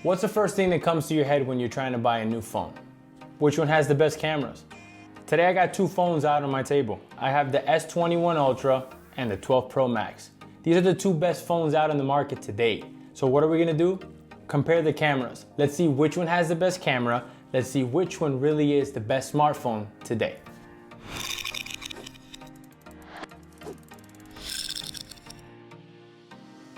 What's the first thing that comes to your head when you're trying to buy a new phone? Which one has the best cameras? Today I got two phones out on my table. I have the S21 Ultra and the 12 Pro Max. These are the two best phones out in the market today. So what are we gonna do? Compare the cameras. Let's see which one has the best camera. Let's see which one really is the best smartphone today.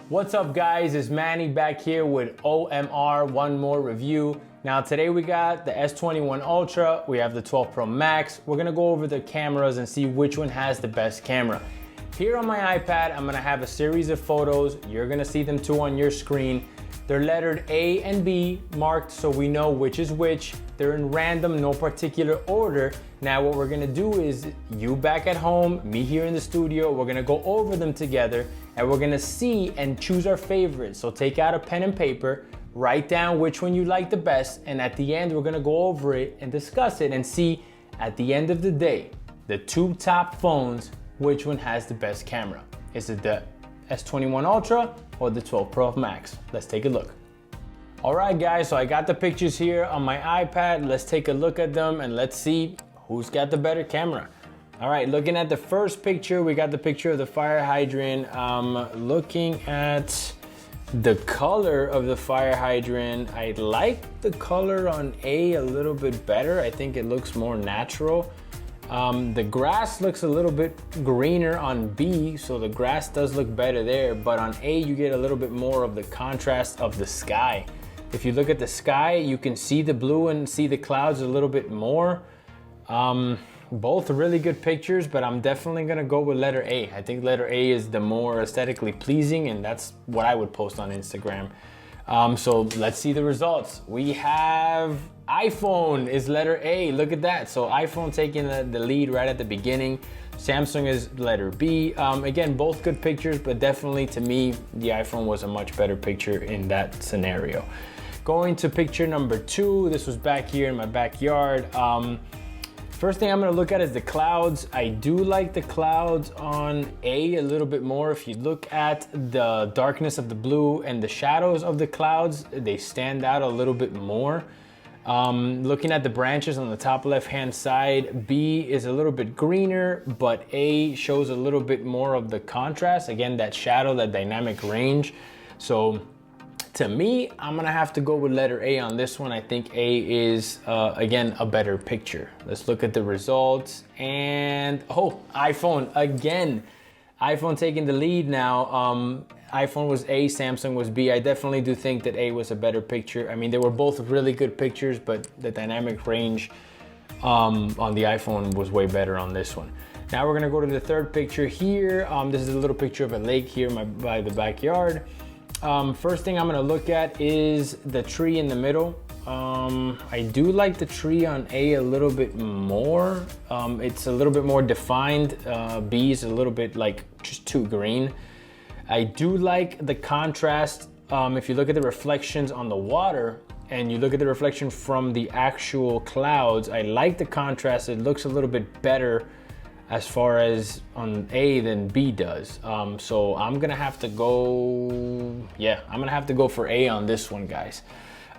What's up guys, it's Manny back here with OMR One More Review. Now today we got the S21 Ultra, we have the 12 Pro Max. We're gonna go over the cameras and see which one has the best camera. Here on my iPad, I'm gonna have a series of photos. You're gonna see them too on your screen. They're lettered A and B, marked so we know which is which. They're in random, no particular order. Now what we're gonna do is, you back at home, me here in the studio, we're gonna go over them together and we're gonna see and choose our favorites. So take out a pen and paper, write down which one you like the best, and at the end we're gonna go over it and discuss it and see at the end of the day, the two top phones, which one has the best camera. Is it the S21 Ultra or the 12 Pro Max? Let's take a look. All right guys, so I got the pictures here on my iPad. Let's take a look at them and let's see who's got the better camera. All right, looking at the first picture, we got the picture of the fire hydrant. Looking at the color of the fire hydrant, I like the color on A a little bit better. I think it looks more natural. The grass looks a little bit greener on B, so the grass does look better there, but on A you get a little bit more of the contrast of the sky. If you look at the sky, you can see the blue and see the clouds a little bit more. Both really good pictures, but I'm definitely gonna go with letter A. I think letter A is the more aesthetically pleasing, and that's what I would post on Instagram. So let's see the results. We have iPhone is letter A, look at that. So iPhone taking the lead right at the beginning. Samsung is letter B. Again, both good pictures, but definitely to me, the iPhone was a much better picture in that scenario. Going to picture number 2, this was back here in my backyard. First thing I'm gonna look at is the clouds. I do like the clouds on A little bit more. If you look at the darkness of the blue and the shadows of the clouds, they stand out a little bit more. Looking at the branches on the top left-hand side, B is a little bit greener, but A shows a little bit more of the contrast. Again, that shadow, that dynamic range. So to me, I'm gonna have to go with letter A on this one. I think A is, again, a better picture. Let's look at the results and, oh, iPhone again. iPhone taking the lead now. iPhone was A, Samsung was B. I definitely do think that A was a better picture. I mean, they were both really good pictures, but the dynamic range on the iPhone was way better on this one. Now we're gonna go to the third picture here. This is a little picture of a lake here by the backyard. First thing I'm gonna look at is the tree in the middle. I do like the tree on A a little bit more. It's a little bit more defined. B is a little bit like just too green. I do like the contrast. If you look at the reflections on the water and you look at the reflection from the actual clouds, I like the contrast. It looks a little bit better as far as on A than B does. So I'm gonna have to go, yeah, I'm gonna have to go for A on this one, guys.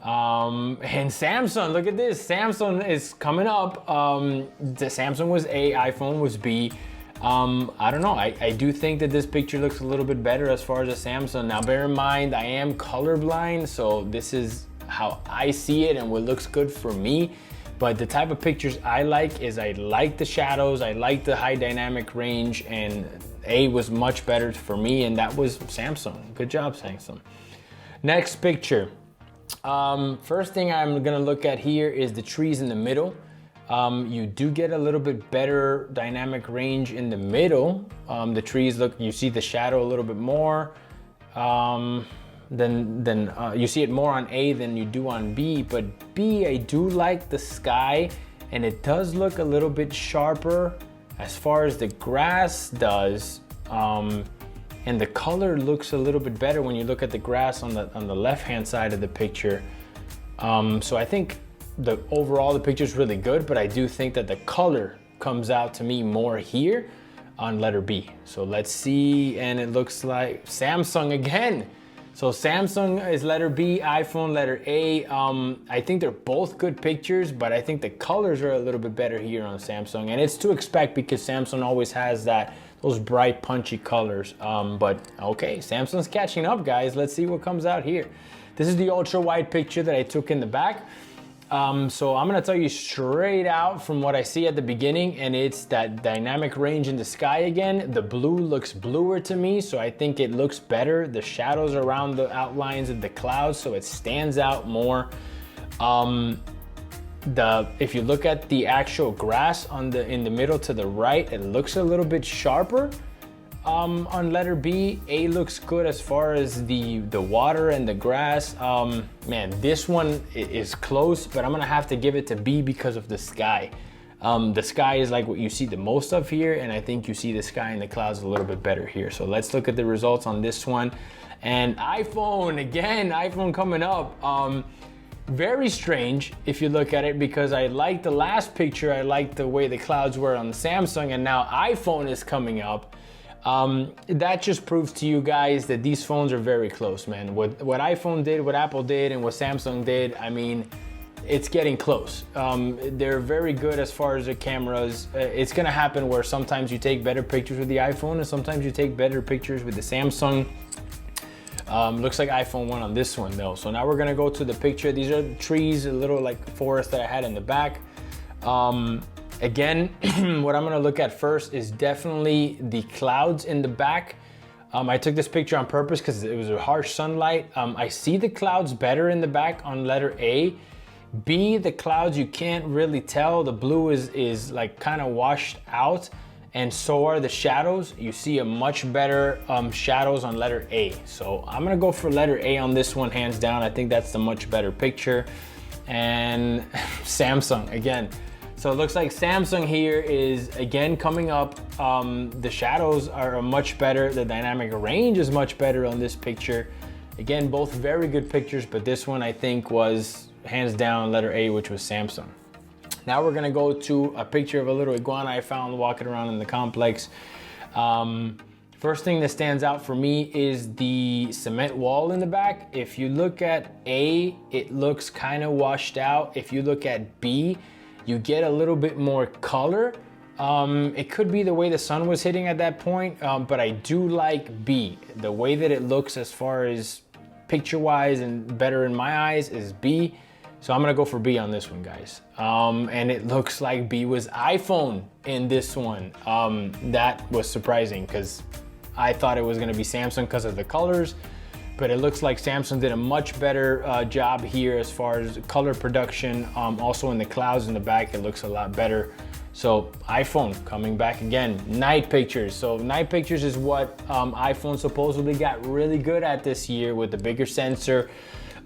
And Samsung, look at this. Samsung is coming up. The Samsung was A, iPhone was B. I don't know, I do think that this picture looks a little bit better as far as a Samsung. Now bear in mind, I am colorblind, so this is how I see it and what looks good for me. But the type of pictures I like is I like the shadows, I like the high dynamic range, and A was much better for me, and that was Samsung. Good job, Samsung. Next picture. First thing I'm gonna look at here is the trees in the middle. You do get a little bit better dynamic range in the middle. The trees look, you see the shadow a little bit more. Then you see it more on A than you do on B, but B, I do like the sky, and it does look a little bit sharper as far as the grass does, and the color looks a little bit better when you look at the grass on the left-hand side of the picture. So I think overall the picture is really good, but I do think that the color comes out to me more here on letter B. So let's see, and it looks like Samsung again. So Samsung is letter B, iPhone letter A. I think they're both good pictures, but I think the colors are a little bit better here on Samsung, and it's to expect because Samsung always has those bright, punchy colors. But okay, Samsung's catching up, guys. Let's see what comes out here. This is the ultra wide picture that I took in the back. So I'm gonna tell you straight out from what I see at the beginning, and it's that dynamic range in the sky again. The blue looks bluer to me, so I think it looks better. The shadows around the outlines of the clouds, so it stands out more. If you look at the actual grass in the middle to the right, it looks a little bit sharper. On letter B, A looks good as far as the water and the grass. Man, this one is close, but I'm gonna have to give it to B because of the sky. The sky is like what you see the most of here, and I think you see the sky and the clouds a little bit better here. So let's look at the results on this one. And iPhone, again, iPhone coming up. Very strange if you look at it, because I like the last picture, I like the way the clouds were on Samsung, and now iPhone is coming up. That just proves to you guys that these phones are very close, man. What iPhone did, what Apple did, and what Samsung did, I mean, it's getting close. They're very good as far as the cameras. It's gonna happen where sometimes you take better pictures with the iPhone and sometimes you take better pictures with the Samsung. Looks like iPhone won on this one though. So now we're gonna go to the picture. These are the trees, a little like forest that I had in the back. Again, what I'm gonna look at first is definitely the clouds in the back. I took this picture on purpose because it was a harsh sunlight. I see the clouds better in the back on letter A. B, the clouds, you can't really tell. The blue is like kind of washed out, and so are the shadows. You see a much better shadows on letter A. So I'm gonna go for letter A on this one, hands down. I think that's the much better picture. And Samsung, again. So it looks like Samsung here is again coming up. The shadows are much better. The dynamic range is much better on this picture. Again, both very good pictures, but this one I think was hands down letter A, which was Samsung. Now we're gonna go to a picture of a little iguana I found walking around in the complex. First thing that stands out for me is the cement wall in the back. If you look at A, it looks kind of washed out. If you look at B, you get a little bit more color. It could be the way the sun was hitting at that point, but I do like B. The way that it looks as far as picture-wise and better in my eyes is B. So I'm gonna go for B on this one, guys. And it looks like B was iPhone in this one. That was surprising because I thought it was gonna be Samsung because of the colors, but it looks like Samsung did a much better job here as far as color production. Also in the clouds in the back, it looks a lot better. So iPhone coming back again. Night pictures. So night pictures is what iPhone supposedly got really good at this year with the bigger sensor.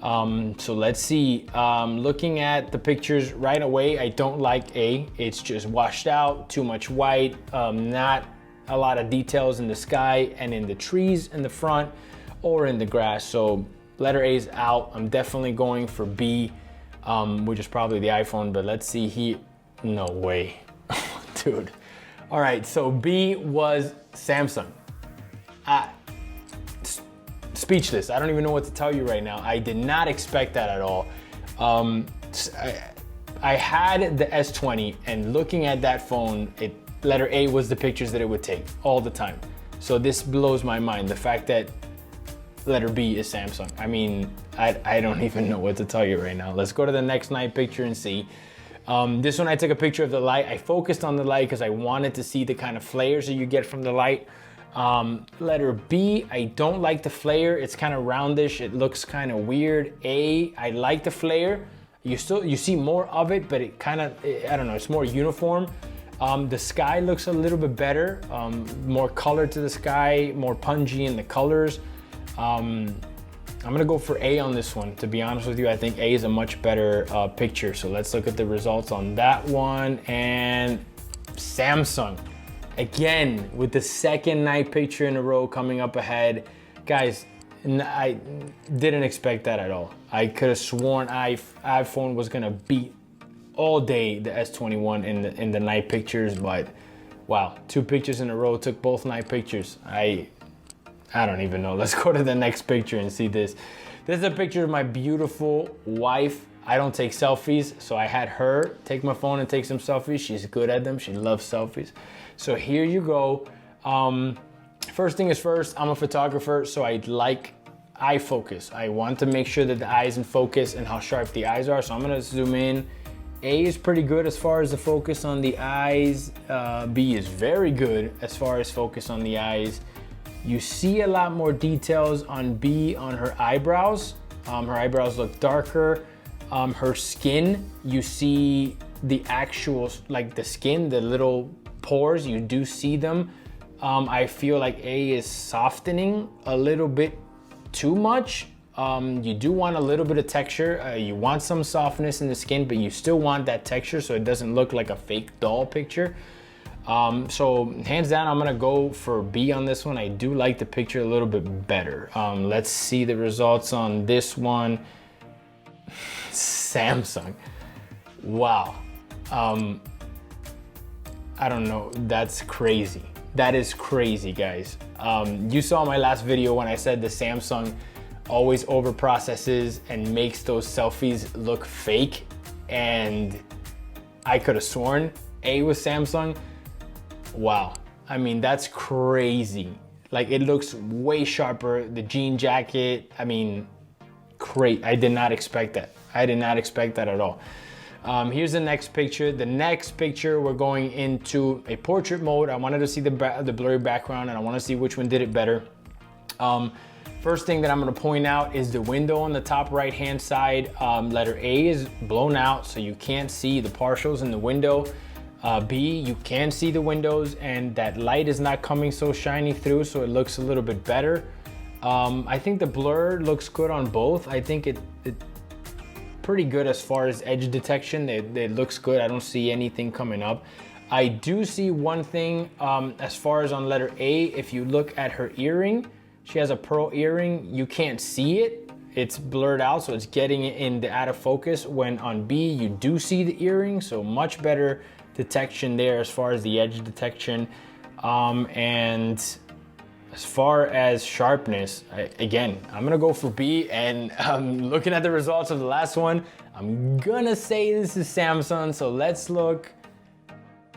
So let's see, looking at the pictures right away, I don't like A. It's just washed out, too much white, not a lot of details in the sky and in the trees in the front or in the grass. So letter A is out. I'm definitely going for B, which is probably the iPhone, but let's see here. No way, dude. All right, so B was Samsung. Speechless. I don't even know what to tell you right now. I did not expect that at all. I had the S20, and looking at that phone, letter A was the pictures that it would take all the time. So this blows my mind, the fact that letter B is Samsung. I mean, I don't even know what to tell you right now. Let's go to the next night picture and see. This one I took a picture of the light. I focused on the light because I wanted to see the kind of flares that you get from the light. Letter B, I don't like the flare. It's kind of roundish. It looks kind of weird. A, I like the flare. You see more of it, but it kind of, I don't know, it's more uniform. The sky looks a little bit better. More color to the sky, more pungy in the colors. I'm gonna go for A on this one. To be honest with you, I think A is a much better picture. So let's look at the results on that one. And Samsung. Again, with the second night picture in a row coming up ahead. Guys, I didn't expect that at all. I could have sworn iPhone was gonna beat all day the S21 in the night pictures, but wow, two pictures in a row, took both night pictures. I don't even know. Let's go to the next picture and see this. This is a picture of my beautiful wife. I don't take selfies, so I had her take my phone and take some selfies. She's good at them. She loves selfies. So here you go. First thing is first, I'm a photographer, so I like eye focus. I want to make sure that the eye is in focus and how sharp the eyes are. So I'm gonna zoom in. A is pretty good as far as the focus on the eyes. B is very good as far as focus on the eyes. You see a lot more details on B on her eyebrows. Her eyebrows look darker. Her skin, you see the actual, like the skin, the little pores, you do see them. I feel like A is softening a little bit too much. You do want a little bit of texture. You want some softness in the skin, but you still want that texture so it doesn't look like a fake doll picture. So hands down, I'm gonna go for B on this one. I do like the picture a little bit better. Let's see the results on this one. Samsung. Wow. I don't know, that's crazy. That is crazy, guys. You saw my last video when I said the Samsung always over processes and makes those selfies look fake, and I could have sworn A was Samsung. Wow, I mean, that's crazy. Like, it looks way sharper, the jean jacket, I mean, great. I did not expect that. I did not expect that at all. Here's the next picture. The next picture, we're going into a portrait mode. I wanted to see the blurry background, and I want to see which one did it better. First thing that I'm going to point out is the window on the top right hand side. Letter A is blown out, so you can't see the partials in the window. B, you can see the windows, and that light is not coming so shiny through, so it looks a little bit better. I think the blur looks good on both. I think it pretty good as far as edge detection. It looks good. I don't see anything coming up. I do see one thing as far as on letter A. If you look at her earring, she has a pearl earring. You can't see it. It's blurred out, so it's getting it in the out of focus. When on B, you do see the earring, so much better detection there as far as the edge detection. And as far as sharpness, again, I'm gonna go for B, and looking at the results of the last one, I'm gonna say this is Samsung, so let's look.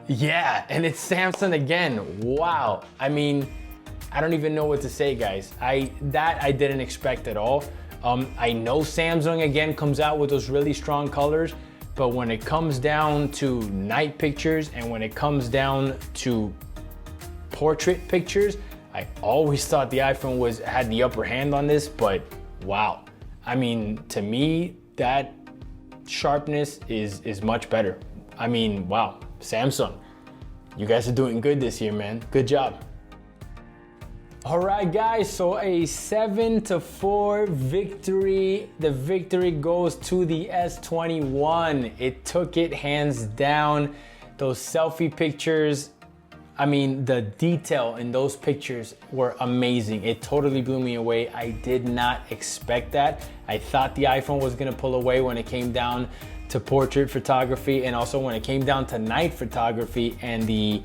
Yeah, and it's Samsung again. Wow. I mean, I don't even know what to say, guys. I didn't expect at all. I know Samsung again comes out with those really strong colors, but when it comes down to night pictures and when it comes down to portrait pictures, I always thought the iPhone had the upper hand on this, but wow. I mean, to me, that sharpness is much better. I mean, wow, Samsung, you guys are doing good this year, man. Good job. All right, guys, so a 7-4 victory. The victory goes to the S21. It took it hands down. Those selfie pictures, I mean, the detail in those pictures were amazing. It totally blew me away. I did not expect that. I thought the iPhone was gonna pull away when it came down to portrait photography, and also when it came down to night photography, and the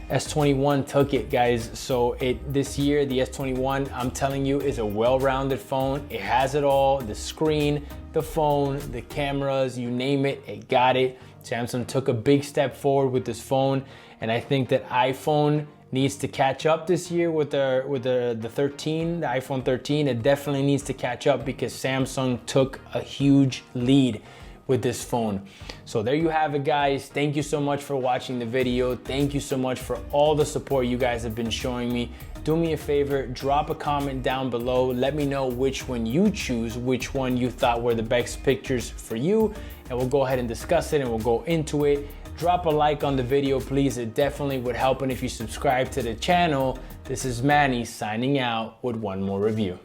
S21 took it, guys. So this year, the S21, I'm telling you, is a well-rounded phone. It has it all, the screen, the phone, the cameras, you name it, it got it. Samsung took a big step forward with this phone, and I think that iPhone needs to catch up this year with the 13, the iPhone 13. It definitely needs to catch up because Samsung took a huge lead with this phone. So there you have it, guys. Thank you so much for watching the video. Thank you so much for all the support you guys have been showing me. Do me a favor, drop a comment down below. Let me know which one you choose, which one you thought were the best pictures for you, and we'll go ahead and discuss it and we'll go into it. Drop a like on the video, please. It definitely would help. And if you subscribe to the channel, this is Manny signing out with one more review.